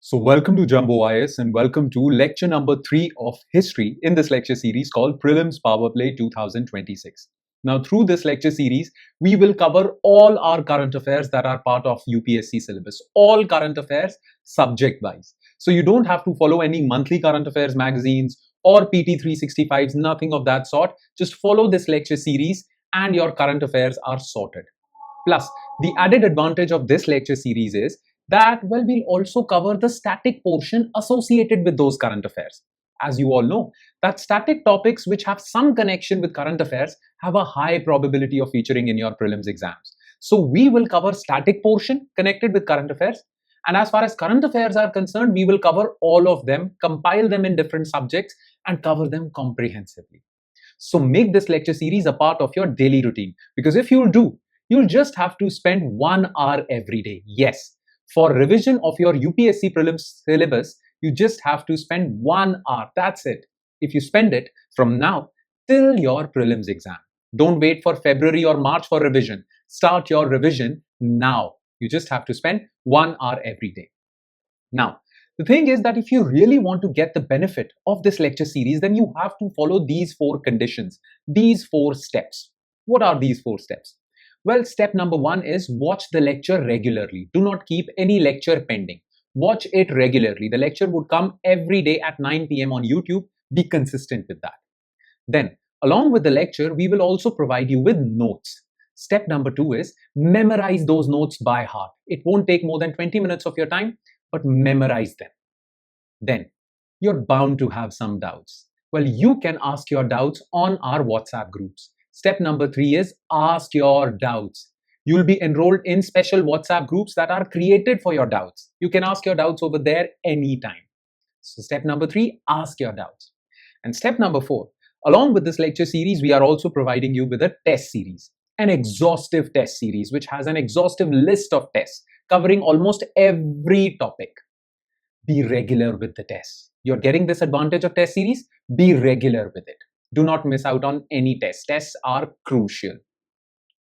So welcome to Jumbo IS and welcome to lecture number 3 of history in this lecture series called Prelims Powerplay 2026. Now through this lecture series, we will cover all our current affairs that are part of UPSC syllabus, all current affairs subject wise. So you don't have to follow any monthly current affairs magazines or PT 365s, nothing of that sort. Just follow this lecture series and your current affairs are sorted. Plus, the added advantage of this lecture series is that, well, we'll also cover the static portion associated with those current affairs. As you all know, that static topics which have some connection with current affairs have a high probability of featuring in your prelims exams. So we will cover static portion connected with current affairs. And as far as current affairs are concerned, we will cover all of them, compile them in different subjects and cover them comprehensively. So make this lecture series a part of your daily routine, because if you'll do, you'll just have to spend 1 hour every day. Yes, for revision of your UPSC Prelims syllabus, you just have to spend 1 hour. That's it. If you spend it from now till your prelims exam. Don't wait for February or March for revision. Start your revision now. You just have to spend 1 hour every day. Now, the thing is that if you really want to get the benefit of this lecture series, then you have to follow these 4 conditions, these 4 steps. What are these 4 steps? Well, step number 1 is watch the lecture regularly. Do not keep any lecture pending. Watch it regularly. The lecture would come every day at 9 p.m. on YouTube. Be consistent with that. Then, along with the lecture, we will also provide you with notes. Step number 2 is memorize those notes by heart. It won't take more than 20 minutes of your time, but memorize them. Then, you're bound to have some doubts. Well, you can ask your doubts on our WhatsApp groups. Step number 3 is ask your doubts. You'll be enrolled in special WhatsApp groups that are created for your doubts. You can ask your doubts over there anytime. So step number 3, ask your doubts. And step number 4, along with this lecture series, we are also providing you with a test series, an exhaustive test series, which has an exhaustive list of tests covering almost every topic. Be regular with the tests. You're getting this advantage of test series. Be regular with it. Do not miss out on any tests. Tests are crucial.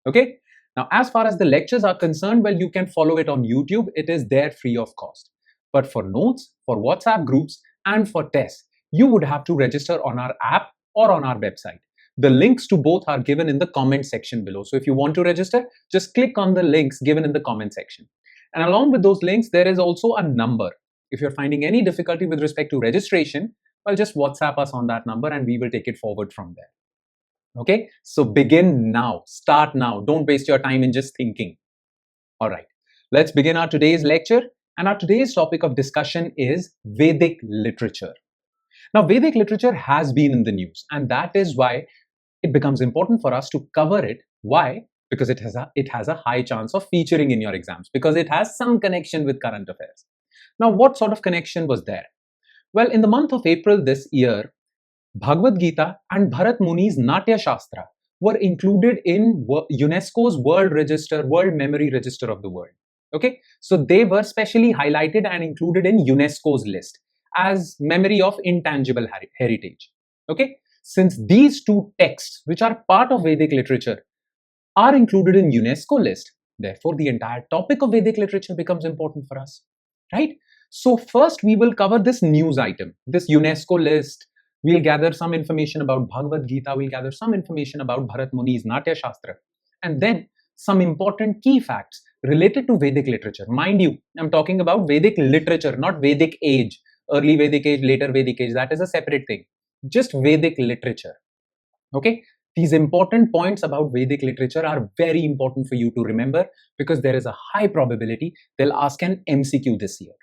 Okay? Now, as far as the lectures are concerned, well, you can follow it on YouTube. It is there free of cost. But for notes, for WhatsApp groups, and for tests, you would have to register on our app or on our website. The links to both are given in the comment section below. So if you want to register, just click on the links given in the comment section. And along with those links, there is also a number. If you're finding any difficulty with respect to registration, well, just WhatsApp us on that number and we will take it forward from there. Okay, so begin now, start now. Don't waste your time in just thinking. All right, let's begin our today's lecture. And our today's topic of discussion is Vedic literature. Now, Vedic literature has been in the news, and that is why it becomes important for us to cover it. Why? Because it has a high chance of featuring in your exams, because it has some connection with current affairs. Now, what sort of connection was there? Well, in the month of April this year, Bhagavad Gita and Bharat Muni's Natya Shastra were included in UNESCO's World Memory Register of the World. Okay, so they were specially highlighted and included in UNESCO's list as memory of intangible heritage. Okay, since these 2 texts, which are part of Vedic literature, are included in UNESCO list, therefore the entire topic of Vedic literature becomes important for us, right? So first we will cover this news item, this UNESCO list. We'll gather some information about Bhagavad Gita, we'll gather some information about Bharat Muni's Natya Shastra, and then some important key facts related to Vedic literature. Mind you, I'm talking about Vedic literature, not Vedic age, early Vedic age, later Vedic age. That is a separate thing. Just Vedic literature. Okay? These important points about Vedic literature are very important for you to remember, because there is a high probability they'll ask an MCQ this year.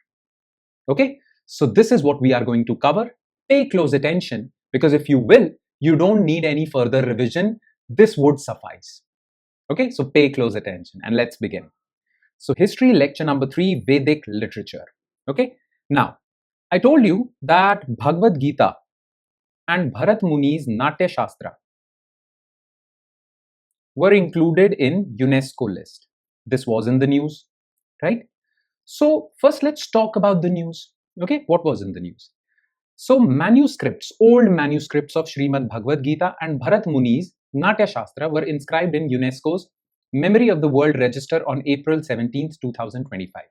Okay? So this is what we are going to cover. Pay close attention, because if you will, you don't need any further revision. This would suffice. Okay? So pay close attention and let's begin. So history lecture number 3, Vedic literature. Okay? Now, I told you that Bhagavad Gita and Bharat Muni's Natya Shastra were included in UNESCO list. This was in the news, right? So first let's talk about the news. Okay, what was in the news? So manuscripts, old manuscripts of Srimad Bhagavad Gita and Bharat Muni's Natya Shastra were inscribed in UNESCO's Memory of the World Register on April 17, 2025.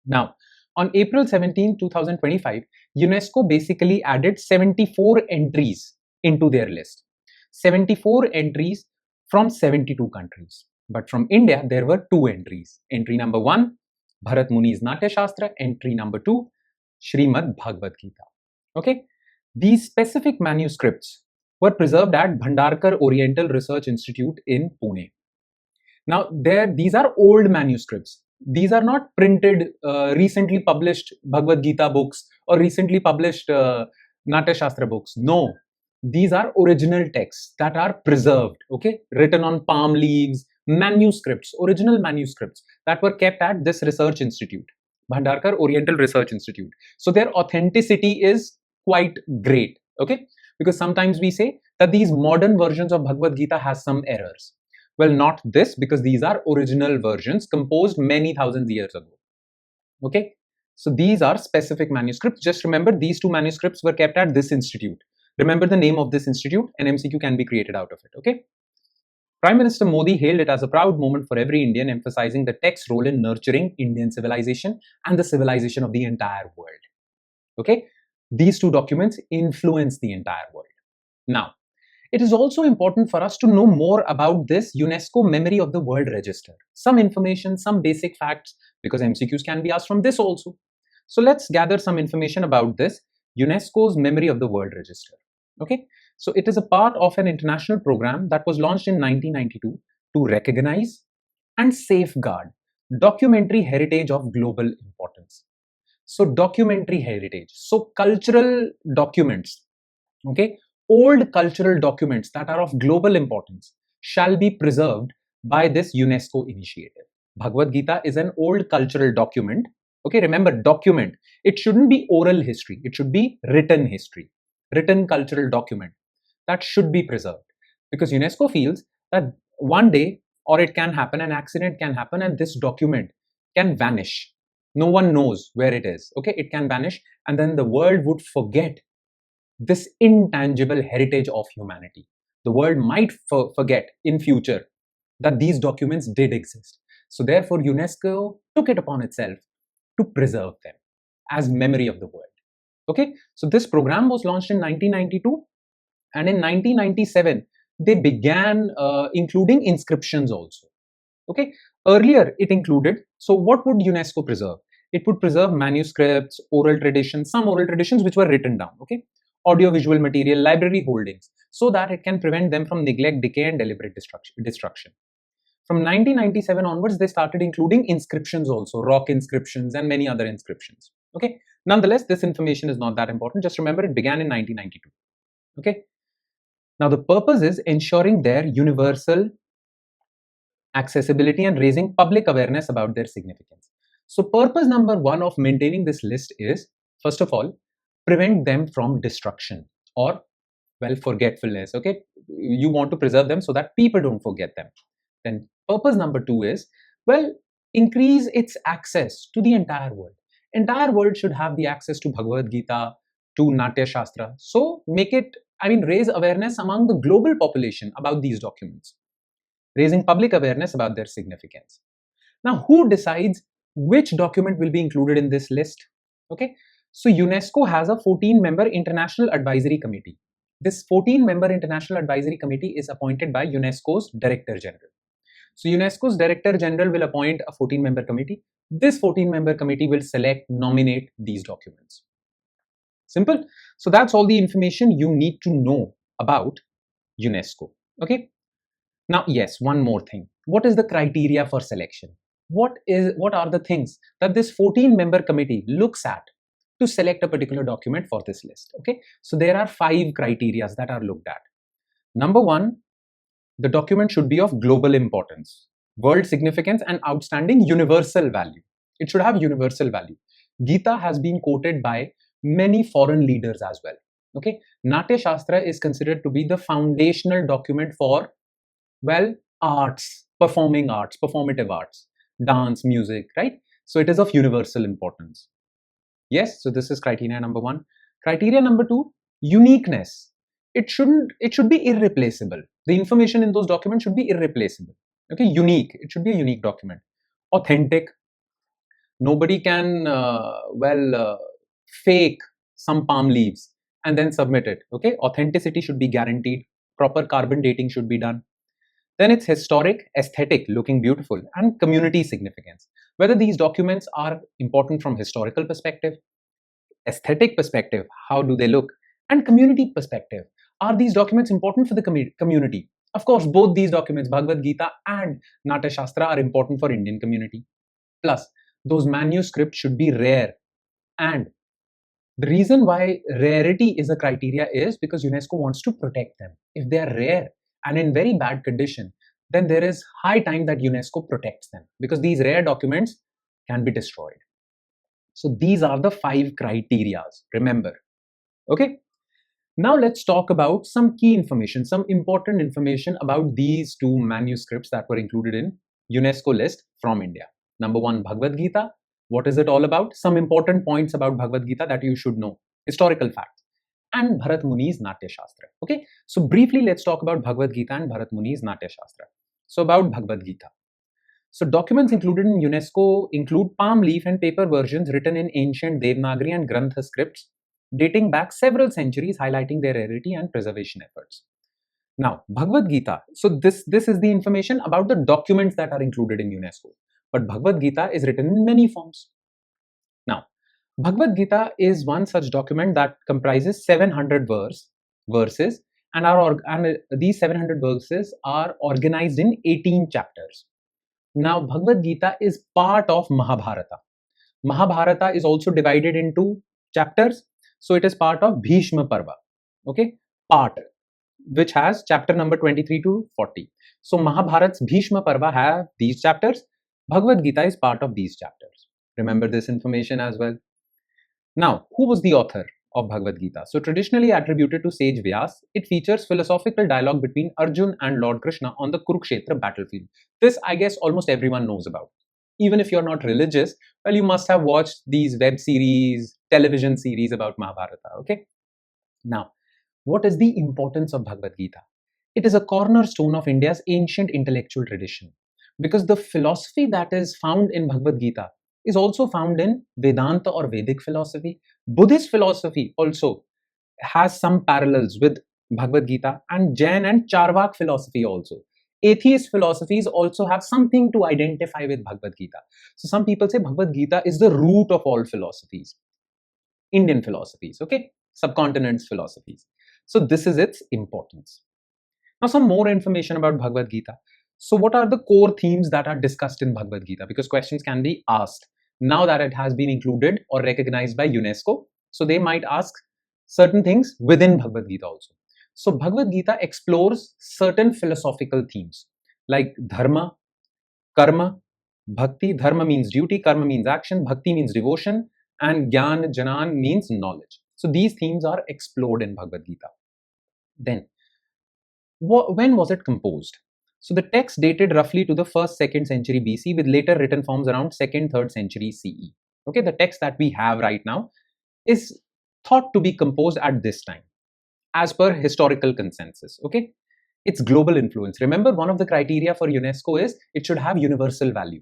Now, On April 17, 2025, UNESCO basically added 74 entries into their list. 74 entries from 72 countries. But from India, there were 2 entries. Entry number 1, Bharat Muni's Natya Shastra. Entry number 2, Srimad Bhagavad Gita. Okay? These specific manuscripts were preserved at Bhandarkar Oriental Research Institute in Pune. Now, these are old manuscripts. These are not printed, recently published Bhagavad Gita books or recently published Natya Shastra books. No, these are original texts that are preserved, okay, written on palm leaves, manuscripts, original manuscripts that were kept at this research institute, Bhandarkar Oriental Research Institute. So their authenticity is quite great, okay, because sometimes we say that these modern versions of Bhagavad Gita has some errors. Well, not this, because these are original versions composed many thousands of years ago. Okay, so these are specific manuscripts. Just remember, these 2 manuscripts were kept at this institute. Remember the name of this institute, an MCQ can be created out of it. Okay. Prime Minister Modi hailed it as a proud moment for every Indian, emphasizing the text's role in nurturing Indian civilization and the civilization of the entire world. Okay, these 2 documents influence the entire world. Now, it is also important for us to know more about this UNESCO Memory of the World Register. Some information, some basic facts, because MCQs can be asked from this also. So let's gather some information about this UNESCO's Memory of the World Register. Okay, so it is a part of an international program that was launched in 1992 to recognize and safeguard documentary heritage of global importance. So documentary heritage, so cultural documents, okay, old cultural documents that are of global importance shall be preserved by this UNESCO initiative. Bhagavad Gita is an old cultural document. Okay, remember, document. It shouldn't be oral history. It should be written history, written cultural document that should be preserved, because UNESCO feels that one day, or it can happen, an accident can happen and this document can vanish. No one knows where it is. Okay, it can vanish and then the world would forget this intangible heritage of humanity. The world might forget in future that these documents did exist. So therefore, UNESCO took it upon itself to preserve them as memory of the world. Okay, so this program was launched in 1992, and in 1997 they began including inscriptions also. Okay, earlier it included, so what would UNESCO preserve? It would preserve manuscripts, oral traditions, some oral traditions which were written down, okay, audio-visual material, library holdings, so that it can prevent them from neglect, decay, and deliberate destruction. From 1997 onwards, they started including inscriptions also, rock inscriptions and many other inscriptions. Okay, nonetheless, this information is not that important. Just remember, it began in 1992. Okay, now the purpose is ensuring their universal accessibility and raising public awareness about their significance. So purpose number 1 of maintaining this list is, first of all, prevent them from destruction or, well, forgetfulness. Okay, you want to preserve them so that people don't forget them. Then purpose number 2 is, well, increase its access to the entire world. Entire world should have the access to Bhagavad Gita, to Natya Shastra. So make it, raise awareness among the global population about these documents, raising public awareness about their significance. Now, who decides which document will be included in this list? Okay, so UNESCO has a 14-member International Advisory Committee. This 14-member International Advisory Committee is appointed by UNESCO's Director General. So UNESCO's Director General will appoint a 14-member committee. This 14-member committee will select, nominate these documents. Simple. So that's all the information you need to know about UNESCO. Okay. Now, yes, one more thing. What is the criteria for selection? What are the things that this 14-member committee looks at to select a particular document for this list? Okay, so there are 5 criteria that are looked at. Number 1, the document should be of global importance, world significance, and outstanding universal value. It should have universal value. Gita has been quoted by many foreign leaders as well. Okay, Natya Shastra is considered to be the foundational document for, well, arts, performative arts, dance, music, right? So it is of universal importance. Yes, so this is criteria number 1. Criteria number 2, uniqueness. It should be irreplaceable. The information in those documents should be irreplaceable. Okay, unique. It should be a unique document. Authentic. Nobody can, fake some palm leaves and then submit it. Okay, authenticity should be guaranteed. Proper carbon dating should be done. Then it's historic, aesthetic, looking beautiful, and community significance. Whether these documents are important from historical perspective, aesthetic perspective, how do they look, and community perspective, are these documents important for the community? Of course, both these documents, Bhagavad Gita and Natya Shastra, are important for Indian community. Plus, those manuscripts should be rare. And the reason why rarity is a criteria is because UNESCO wants to protect them. If they are rare and in very bad condition, then there is high time that UNESCO protects them, because these rare documents can be destroyed. So these are the 5 criteria, remember. Okay. Now let's talk about some key information, some important information about these 2 manuscripts that were included in UNESCO list from India. Number 1, Bhagavad Gita. What is it all about? Some important points about Bhagavad Gita that you should know. Historical facts. And Bharat Muni's Natya Shastra. Okay. So briefly, let's talk about Bhagavad Gita and Bharat Muni's Natya Shastra. So about Bhagavad Gita. So documents included in UNESCO include palm leaf and paper versions written in ancient Devanagari and Grantha scripts, dating back several centuries, highlighting their rarity and preservation efforts. Now, Bhagavad Gita. So this is the information about the documents that are included in UNESCO. But Bhagavad Gita is written in many forms. Now, Bhagavad Gita is one such document that comprises 700 verses, and these 700 verses are organized in 18 chapters. Now, Bhagavad Gita is part of Mahabharata. Mahabharata is also divided into chapters. So it is part of Bhishma Parva. Okay, part, which has chapter number 23 to 40. So Mahabharat's Bhishma Parva have these chapters. Bhagavad Gita is part of these chapters. Remember this information as well. Now, who was the author of Bhagavad Gita? So traditionally attributed to sage Vyas, it features philosophical dialogue between Arjun and Lord Krishna on the Kurukshetra battlefield. This, I guess, almost everyone knows about. Even if you're not religious, well, you must have watched these web series, television series about Mahabharata, okay? Now, what is the importance of Bhagavad Gita? It is a cornerstone of India's ancient intellectual tradition, because the philosophy that is found in Bhagavad Gita is also found in Vedanta or Vedic philosophy. Buddhist philosophy also has some parallels with Bhagavad Gita, and Jain and Charvak philosophy also. Atheist philosophies also have something to identify with Bhagavad Gita. So some people say Bhagavad Gita is the root of all philosophies. Indian philosophies, okay? Subcontinent's philosophies. So this is its importance. Now some more information about Bhagavad Gita. So what are the core themes that are discussed in Bhagavad Gita? Because questions can be asked now that it has been included or recognized by UNESCO. So they might ask certain things within Bhagavad Gita also. So Bhagavad Gita explores certain philosophical themes like dharma, karma, bhakti. Dharma means duty, karma means action, bhakti means devotion, and gyan, janan means knowledge. So these themes are explored in Bhagavad Gita. Then, when was it composed? So the text dated roughly to the 1st, 2nd century BC, with later written forms around 2nd, 3rd century CE. Okay, the text that we have right now is thought to be composed at this time, as per historical consensus. Okay, its global influence. Remember, one of the criteria for UNESCO is it should have universal value.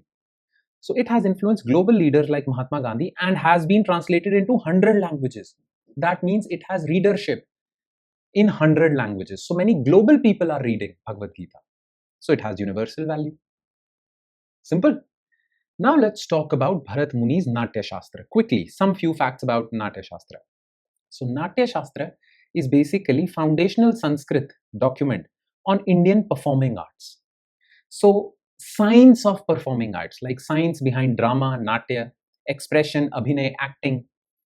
So it has influenced global leaders like Mahatma Gandhi and has been translated into 100 languages. That means it has readership in 100 languages. So many global people are reading Bhagavad Gita. So it has universal value. Simple. Now let's talk about Bharat Muni's Natya Shastra. Quickly, some few facts about Natya Shastra. So Natya Shastra is basically foundational Sanskrit document on Indian performing arts. So science of performing arts, like science behind drama, natya, expression, abhinay, acting,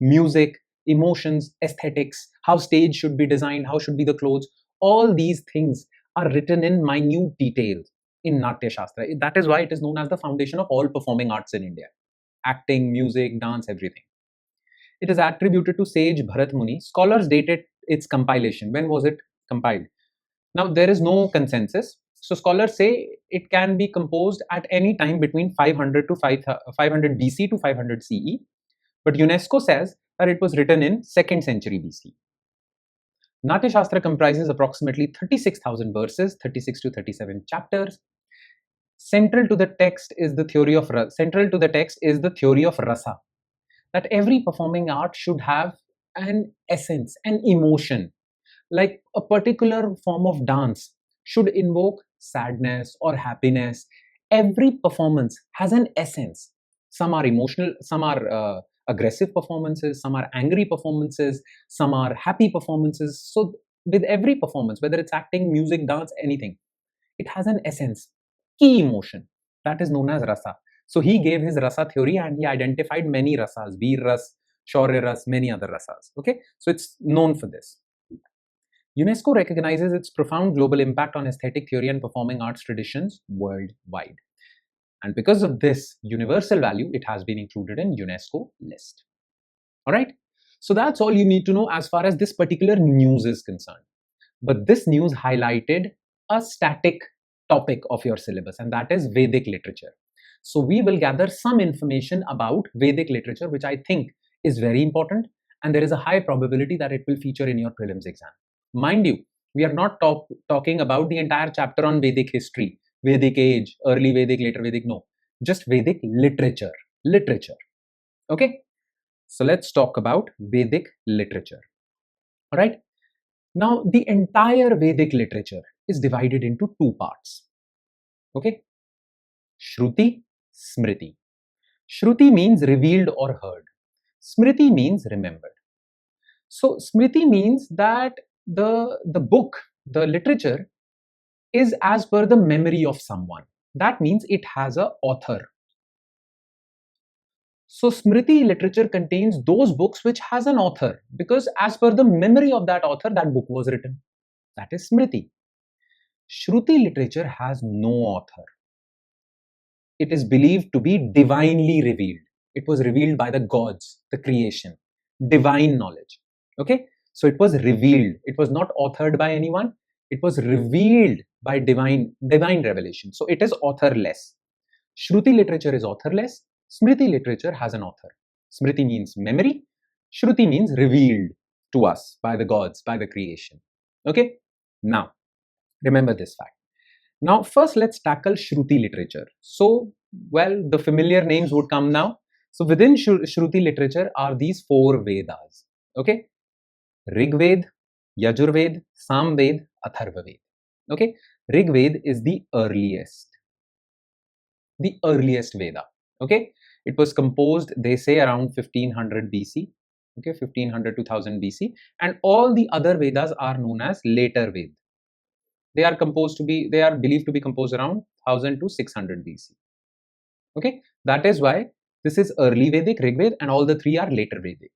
music, emotions, aesthetics, how stage should be designed, how should be the clothes, all these things are written in minute detail in Natya Shastra. That is why it is known as the foundation of all performing arts in India. Acting, music, dance, everything. It is attributed to sage Bharat Muni. Scholars dated its compilation. When was it compiled? Now, there is no consensus. So scholars say it can be composed at any time between 500 to 500 BC to 500 CE. But UNESCO says that it was written in 2nd century BC. Natya Shastra comprises approximately 36,000 verses, 36 to 37 chapters. Central to the text is the theory of rasa, that every performing art should have an essence, an emotion. Like a particular form of dance should invoke sadness or happiness. Every performance has an essence. Some are emotional, some are aggressive performances, some are angry performances, some are happy performances. So with every performance, whether it's acting, music, dance, anything, it has an essence, key emotion, that is known as rasa. So he gave his rasa theory and he identified many rasas, veer ras, shaurya ras, many other rasas. Okay, so it's known for this. UNESCO recognizes its profound global impact on aesthetic theory and performing arts traditions worldwide. And because of this universal value, it has been included in UNESCO list. All right. So that's all you need to know as far as this particular news is concerned. But this news highlighted a static topic of your syllabus, and that is Vedic literature. So we will gather some information about Vedic literature, which I think is very important, and there is a high probability that it will feature in your prelims exam. Mind you, we are not talking about the entire chapter on Vedic history, Vedic age, early Vedic, later Vedic, no. Just Vedic literature. Okay? So let's talk about Vedic literature. All right? Now, the entire Vedic literature is divided into two parts. Okay? Shruti, Smriti. Shruti means revealed or heard. Smriti means remembered. So, Smriti means that the book, the literature, is as per the memory of someone. That means it has an author. So Smriti literature contains those books which has an author, because as per the memory of that author, that book was written. That is Smriti. Shruti literature has no author. It is believed to be divinely revealed. It was revealed by the gods, the creation, divine knowledge. Okay, so it was revealed. It was not authored by anyone. It was revealed by divine revelation. So it is authorless. Shruti literature is authorless. Smriti literature has an author. Smriti means memory. Shruti means revealed to us by the gods, by the creation. Okay, now remember this fact. Now, first, let's tackle Shruti literature. So, well, the familiar names would come now. So, within Shruti literature are these four Vedas. Okay, Rig Ved, Yajur Ved, Sam Ved, Atharva Ved. Okay, Rig Ved is the earliest Veda. Okay, it was composed, they say, around 1500 BC. Okay, 1500 to 1000 BC, and all the other Vedas are known as later Ved. They are believed to be composed around 1000 to 600 BC. Okay, that is why this is early Vedic, Rig Ved, and all the three are later Vedic.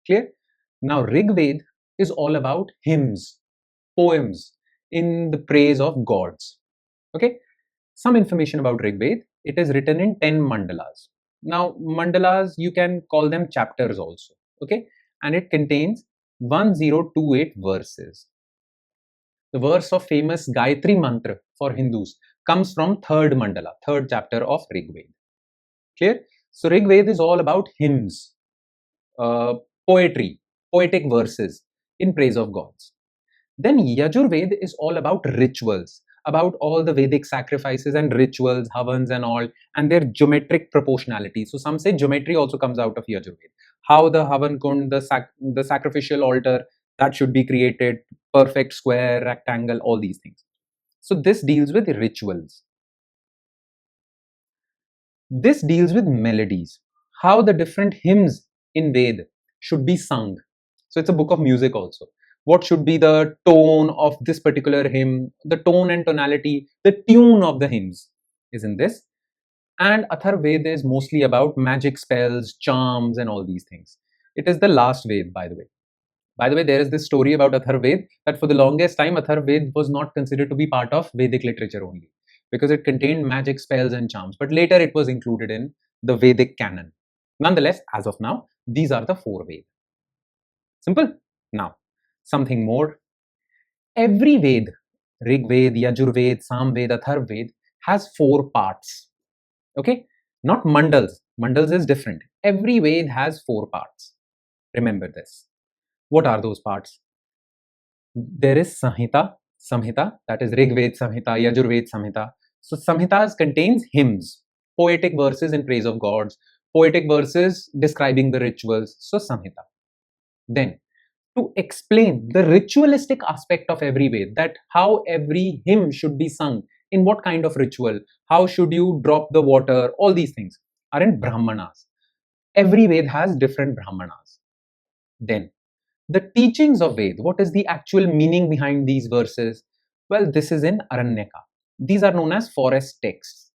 Clear? Now, Rig Ved is all about hymns, poems in the praise of gods. Okay, some information about Rig Ved. It is written in 10 mandalas. Now, mandalas, you can call them chapters also. Okay, and it contains 1028 verses. The verse of famous Gayatri mantra for Hindus comes from third mandala, third chapter of Rig Ved. Clear? So Rig Ved is all about hymns, poetry, poetic verses in praise of gods. Then Yajur Ved is all about rituals, about all the Vedic sacrifices and rituals, havans and all, and their geometric proportionality. So some say geometry also comes out of Yajur Ved. How the havan kund, the sacrificial altar, that should be created, perfect square, rectangle, all these things. So this deals with rituals. This deals with melodies, how the different hymns in Ved should be sung. So it's a book of music also. What should be the tone of this particular hymn, the tone and tonality, the tune of the hymns is in this. And Atharva Ved is mostly about magic spells, charms, and all these things. It is the last Ved, by the way. By the way, there is this story about Atharva Ved that for the longest time, Atharva Ved was not considered to be part of Vedic literature only, because it contained magic spells and charms. But later it was included in the Vedic canon. Nonetheless, as of now, these are the four Ved. Simple? Now, something more. Every Ved, Rig Ved, Yajur Ved, Sam Ved, Atharva Ved, has four parts. Okay? Not mandals. Mandals is different. Every Ved has four parts. Remember this. What are those parts? There is Samhita, that is Rig Ved Samhita, Yajur Ved Samhita, So Samhitas contains hymns, poetic verses in praise of gods, poetic verses describing the rituals. So Samhita. Then to explain the ritualistic aspect of every Ved, that how every hymn should be sung, in what kind of ritual, how should you drop the water, all these things are in Brahmanas. Every Ved has different Brahmanas. Then the teachings of Ved, what is the actual meaning behind these verses? Well, this is in Aranyaka. These are known as forest texts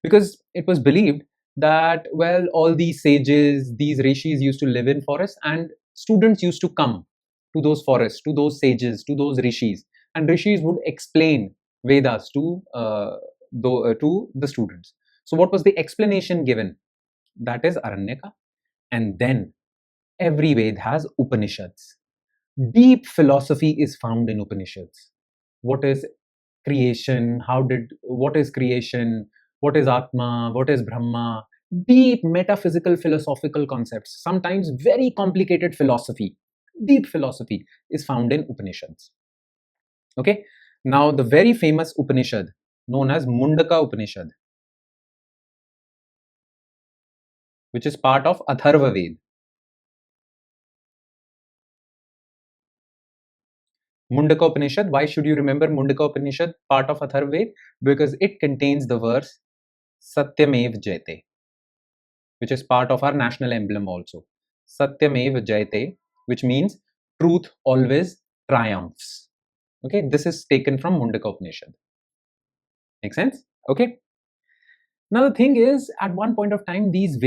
because it was believed that, well, all these sages, these rishis used to live in forests, and students used to come to those forests, to those sages, to those rishis, and rishis would explain Vedas to the students. So what was the explanation given? That is Aranyaka. And then every Ved has Upanishads. Deep philosophy is found in Upanishads. What is creation? What is creation? What is Atma? What is Brahma? Deep metaphysical philosophical concepts, sometimes very complicated philosophy, deep philosophy is found in Upanishads. Okay, now the very famous Upanishad known as Mundaka Upanishad, which is part of Atharva Ved. Mundaka Upanishad, why should you remember Mundaka Upanishad, part of Atharva Ved? Because it contains the verse Satyamev Jayate, which is part of our national emblem also. Satyamev Jayate, which means truth always triumphs. Okay, this is taken from Mundaka Upanishad. Make sense? Okay. Now the thing is, at one point of time, these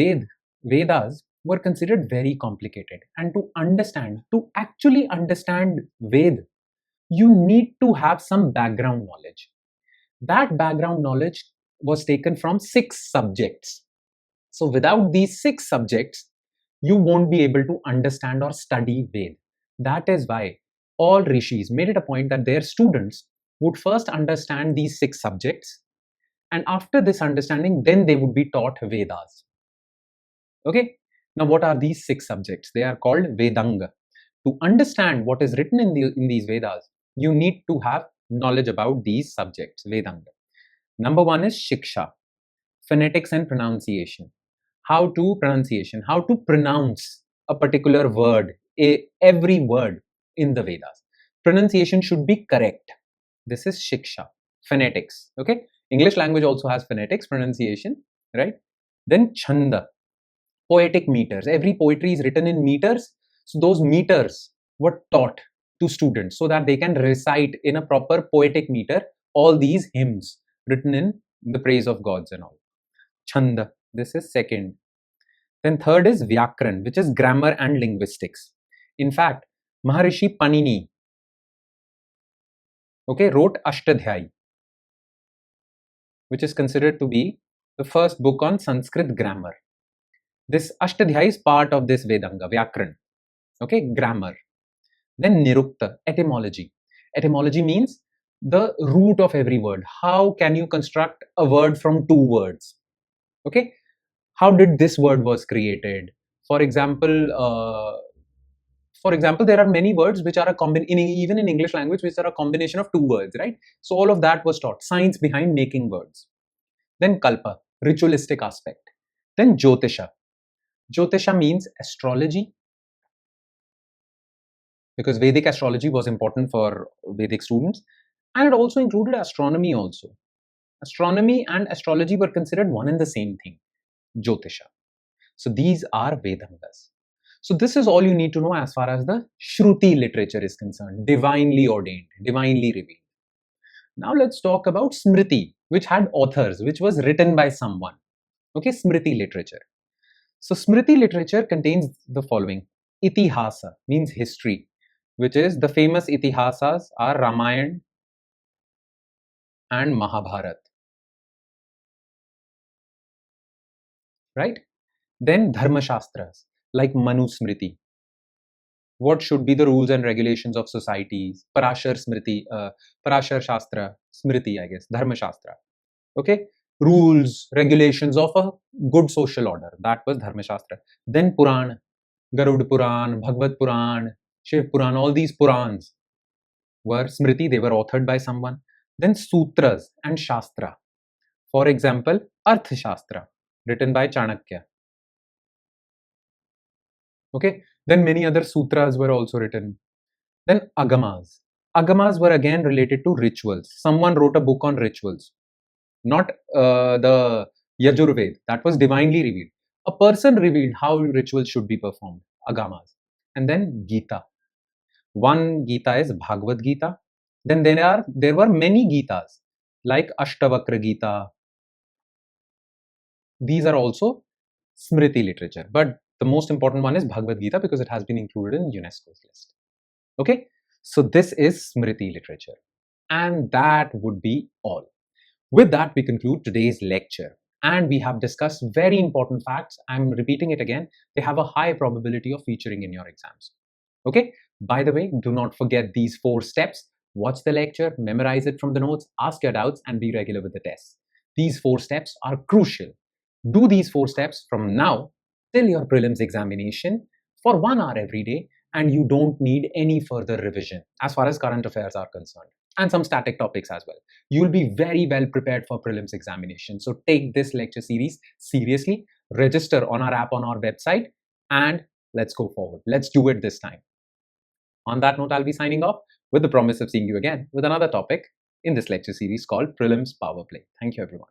Vedas were considered very complicated, and to actually understand Ved, you need to have some background knowledge. That background knowledge was taken from 6 subjects. So without these 6 subjects, you won't be able to understand or study Ved. That is why all rishis made it a point that their students would first understand these 6 subjects, and after this understanding, then they would be taught Vedas. Okay, now what are these 6 subjects? They are called Vedanga. To understand what is written in these Vedas, you need to have knowledge about these subjects, Vedanga. Number 1 is Shiksha, phonetics and pronunciation. How to pronounce a particular word, every word in the Vedas. Pronunciation should be correct. This is Shiksha, phonetics. Okay, English language also has phonetics, pronunciation, right? Then Chanda, poetic meters. Every poetry is written in meters. So those meters were taught to students so that they can recite in a proper poetic meter all these hymns written in the praise of gods and all. Chanda, this is second. Then third is Vyakran, which is grammar and linguistics. In fact, Maharishi Panini, okay, wrote Ashtadhyayi, which is considered to be the first book on Sanskrit grammar. This Ashtadhyayi is part of this Vedanga, Vyakran, okay, grammar. Then Nirukta, etymology. Etymology means the root of every word. How can you construct a word from 2 words? Okay, how did this word was created? For example, there are many words which are even in English language, which are a combination of 2 words, right? So all of that was taught, science behind making words. Then Kalpa, ritualistic aspect. Then Jyotisha. Jyotisha means astrology, because Vedic astrology was important for Vedic students, and it also included astronomy also. Astronomy and astrology were considered one and the same thing, Jyotisha. So these are Vedangas. So this is all you need to know as far as the Shruti literature is concerned, divinely ordained, divinely revealed. Now let's talk about Smriti, which had authors, which was written by someone. Okay, Smriti literature. So Smriti literature contains the following. Itihasa means history, which is the famous Itihasas are Ramayana and Mahabharata. Right? Then Dharma Shastras like Manu Smriti. What should be the rules and regulations of societies? Parashar Shastra, Smriti, I guess, Dharma Shastra. Okay, rules, regulations of a good social order. That was Dharma Shastra. Then Puran, Garud Puran, Bhagavad Puran, Shiv Puran, all these Purans were Smriti, they were authored by someone. Then Sutras and Shastra. For example, Arthashastra, written by Chanakya. Okay, then many other sutras were also written. Then Agamas. Agamas were again related to rituals. Someone wrote a book on rituals, not the Yajurved, that was divinely revealed. A person revealed how rituals should be performed, Agamas. And then Gita. One Gita is Bhagavad Gita. Then there were many Gitas like Ashtavakra Gita. These are also Smriti literature, but the most important one is Bhagavad Gita because it has been included in UNESCO's list. Okay, so this is Smriti literature, and that would be all. With that, we conclude today's lecture, and we have discussed very important facts. I'm repeating it again. They have a high probability of featuring in your exams. Okay, by the way, do not forget these 4 steps. Watch the lecture, memorize it from the notes, ask your doubts, and be regular with the tests. These 4 steps are crucial. Do these 4 steps from now till your prelims examination for 1 hour every day, and you don't need any further revision as far as current affairs are concerned, and some static topics as well. You will be very well prepared for prelims examination. So take this lecture series seriously, register on our app on our website, and let's go forward. Let's do it this time. On that note, I'll be signing off with the promise of seeing you again with another topic in this lecture series called Prelims Powerplay. Thank you, everyone.